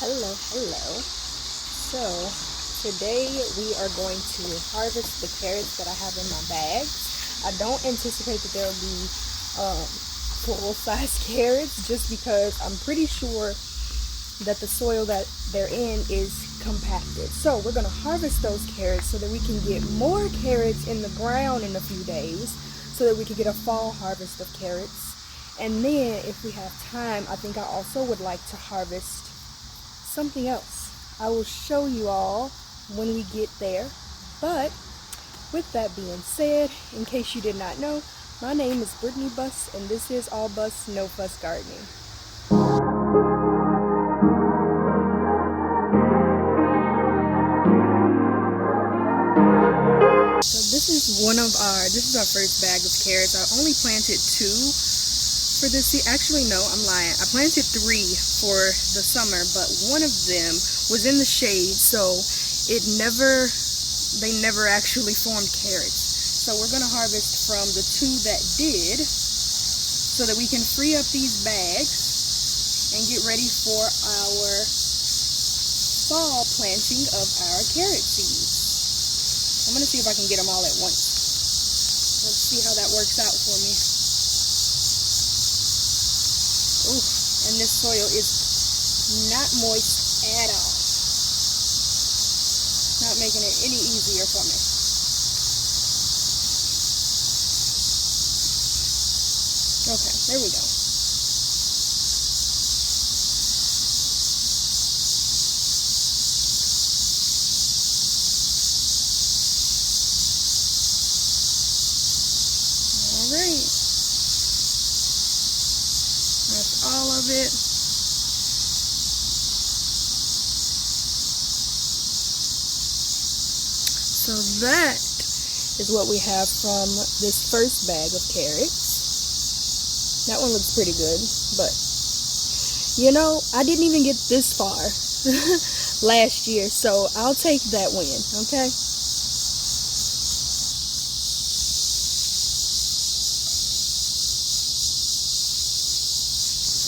Hello. So today we are going to harvest the carrots that I have in my bags. I don't anticipate that there will be full-size carrots just because I'm pretty sure that the soil that they're in is compacted. So we're going to harvest those carrots so that we can get more carrots in the ground in a few days so that we can get a fall harvest of carrots. And then if we have time, I think I also would like to harvest something else. I will show you all when we get there. But with that being said, in case you did not know, my name is Brittany Buss and this is All Buss No Fuss Gardening. So this is our first bag of carrots. I only planted 2 for this seed. Actually, no, I'm lying. I planted 3 for the summer, but one of them was in the shade, so they never actually formed carrots. So we're gonna harvest from the 2 that did, so that we can free up these bags and get ready for our fall planting of our carrot seeds. I'm gonna see if I can get them all at once. Let's see how that works out for me. Ooh, and this soil is not moist at all. Not making it any easier for me. Okay, there we go. Alright. That's all of it. So that is what we have from this first bag of carrots. That one looks pretty good, but you know, I didn't even get this far last year, so I'll take that win, okay?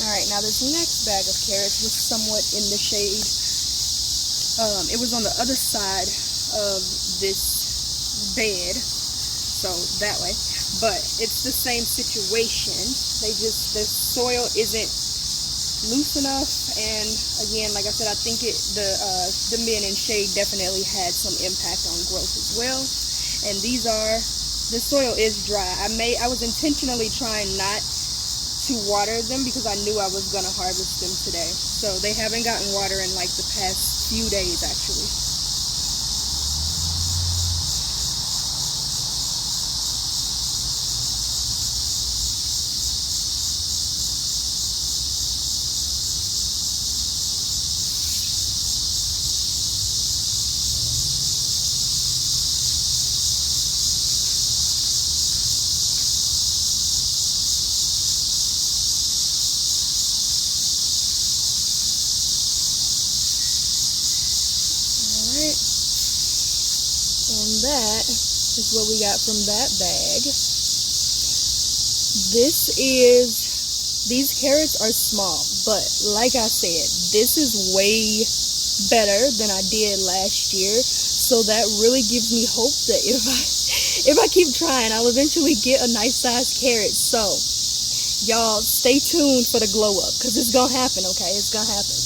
Alright, now this next bag of carrots was somewhat in the shade. It was on the other side of this bed, so that way, but it's the same situation. The soil isn't loose enough, and again, like I said, I think the men in shade definitely had some impact on growth as well. And the soil is dry. I was intentionally trying not to water them because I knew I was gonna harvest them today, so they haven't gotten water in like the past few days actually. And that is what we got from that bag. These carrots are small, but like I said, this is way better than I did last year. So that really gives me hope that if I keep trying, I'll eventually get a nice sized carrot. So y'all stay tuned for the glow up, because it's gonna happen, okay? It's gonna happen.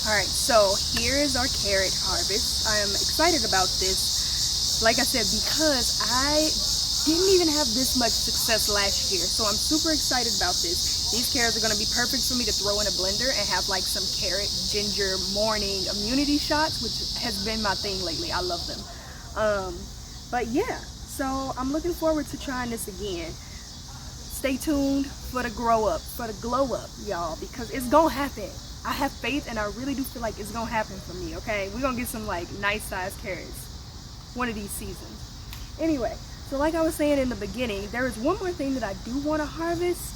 Alright, so here is our carrot harvest. I am excited about this, like I said, because I didn't even have this much success last year. So I'm super excited about this. These carrots are going to be perfect for me to throw in a blender and have like some carrot ginger morning immunity shots, which has been my thing lately. I love them. But yeah, so I'm looking forward to trying this again. Stay tuned for the glow up, y'all, because it's gonna happen. I have faith, and I really do feel like it's gonna happen for me, okay? We're gonna get some like nice sized carrots one of these seasons. Anyway, so like I was saying in the beginning, there is one more thing that I do want to harvest,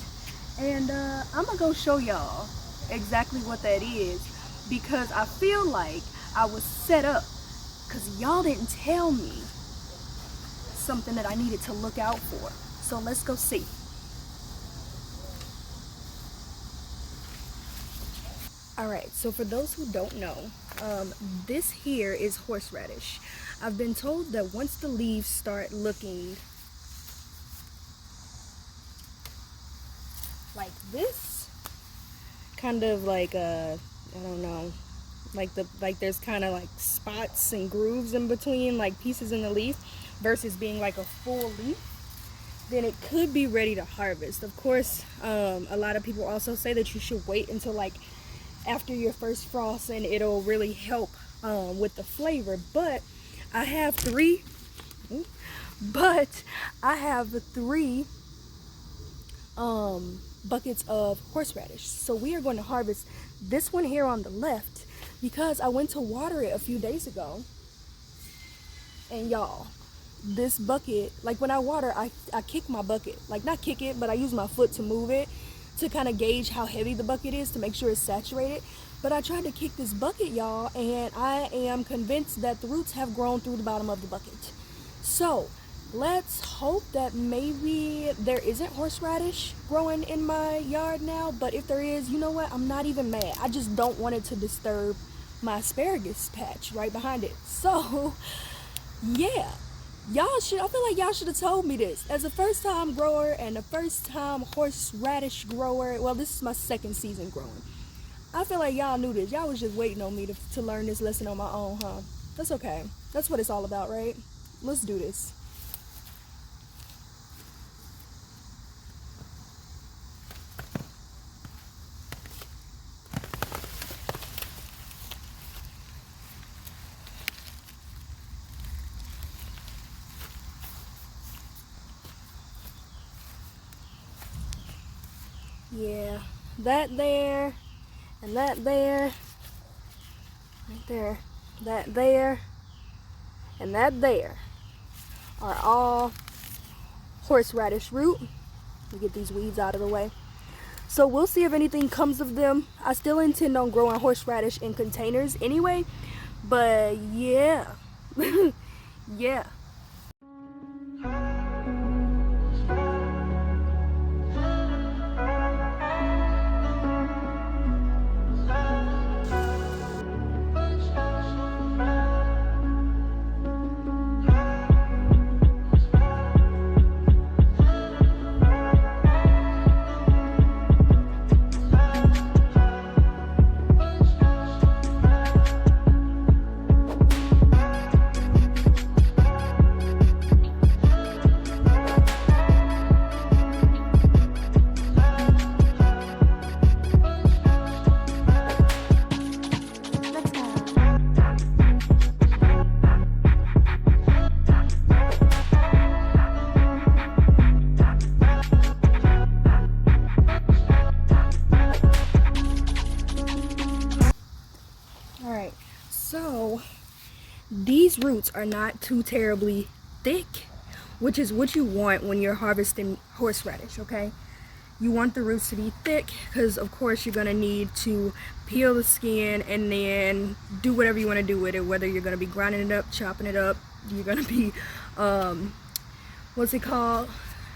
and I'm gonna go show y'all exactly what that is, because I feel like I was set up, because y'all didn't tell me something that I needed to look out for. So let's go see. Alright, so for those who don't know, this here is horseradish. I've been told that once the leaves start looking like this, kind of like I don't know, like there's kind of like spots and grooves in between, like pieces in the leaf, versus being like a full leaf, then it could be ready to harvest. Of course, a lot of people also say that you should wait until like after your first frost, and it'll really help with the flavor. But I have three buckets of horseradish. So we are going to harvest this one here on the left, because I went to water it a few days ago, and y'all, this bucket, like when I water, I kick my bucket, like not kick it, but I use my foot to move it to kind of gauge how heavy the bucket is to make sure it's saturated. But I tried to kick this bucket, y'all, and I am convinced that the roots have grown through the bottom of the bucket. So let's hope that maybe there isn't horseradish growing in my yard now. But if there is, you know what, I'm not even mad. I just don't want it to disturb my asparagus patch right behind it. So yeah, I feel like y'all should have told me this. As a first time grower and a first time horseradish grower, well, this is my second season growing, I feel like y'all knew this. Y'all was just waiting on me to learn this lesson on my own, huh? That's okay. That's what it's all about, right? Let's do this. Yeah, that there, and that there, right there, that there, and that there are all horseradish root. We get these weeds out of the way. So we'll see if anything comes of them. I still intend on growing horseradish in containers anyway, but yeah, yeah. Alright, so these roots are not too terribly thick, which is what you want when you're harvesting horseradish, okay? You want the roots to be thick because, of course, you're going to need to peel the skin and then do whatever you want to do with it, whether you're going to be grinding it up, chopping it up, you're going to be, what's it called?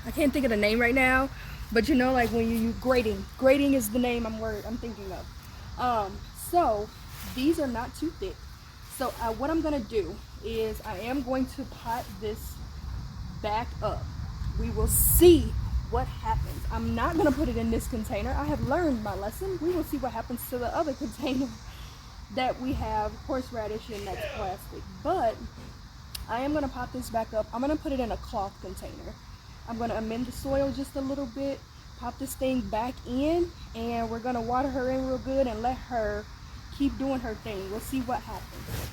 I can't think of the name right now, but you know, like when you grating. Grating is the name I'm thinking of. So these are not too thick. So what I'm going to do is I am going to pot this back up. We will see what happens. I'm not going to put it in this container. I have learned my lesson. We will see what happens to the other container that we have horseradish in that's plastic. But I am going to pop this back up. I'm going to put it in a cloth container. I'm going to amend the soil just a little bit, pop this thing back in, and we're going to water her in real good and let her keep doing her thing. We'll see what happens.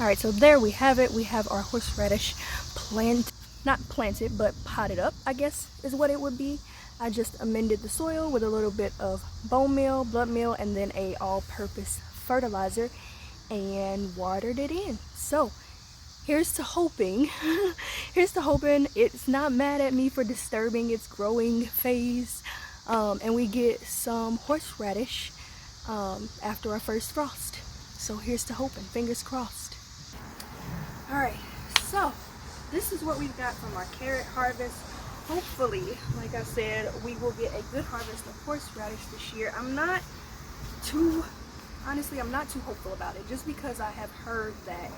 All right, so there we have it. We have our horseradish not planted, but potted up, I guess is what it would be. I just amended the soil with a little bit of bone meal, blood meal, and then a all-purpose fertilizer and watered it in. So here's to hoping, here's to hoping it's not mad at me for disturbing its growing phase, and we get some horseradish after our first frost. So here's to hoping, fingers crossed. All right, so this is what we've got from our carrot harvest. Hopefully, like I said, we will get a good harvest of horseradish this year. Honestly, I'm not too hopeful about it, just because I have heard that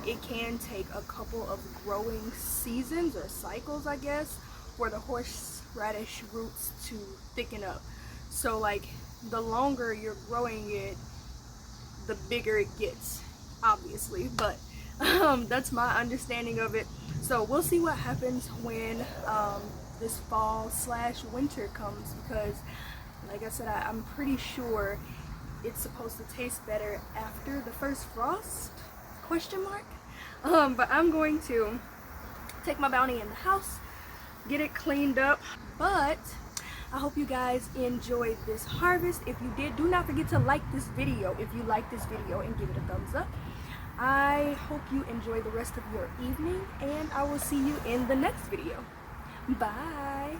it can take a couple of growing seasons or cycles, I guess, for the horseradish roots to thicken up. So like the longer you're growing it, the bigger it gets, obviously, but that's my understanding of it. So we'll see what happens when this fall / winter comes, because like I said, I'm pretty sure it's supposed to taste better after the first frost, ? But I'm going to take my bounty in the house, get it cleaned up. But I hope you guys enjoyed this harvest. If you did, do not forget to like this video if you like this video, and give it a thumbs up. I hope you enjoy the rest of your evening, and I will see you in the next video. Bye.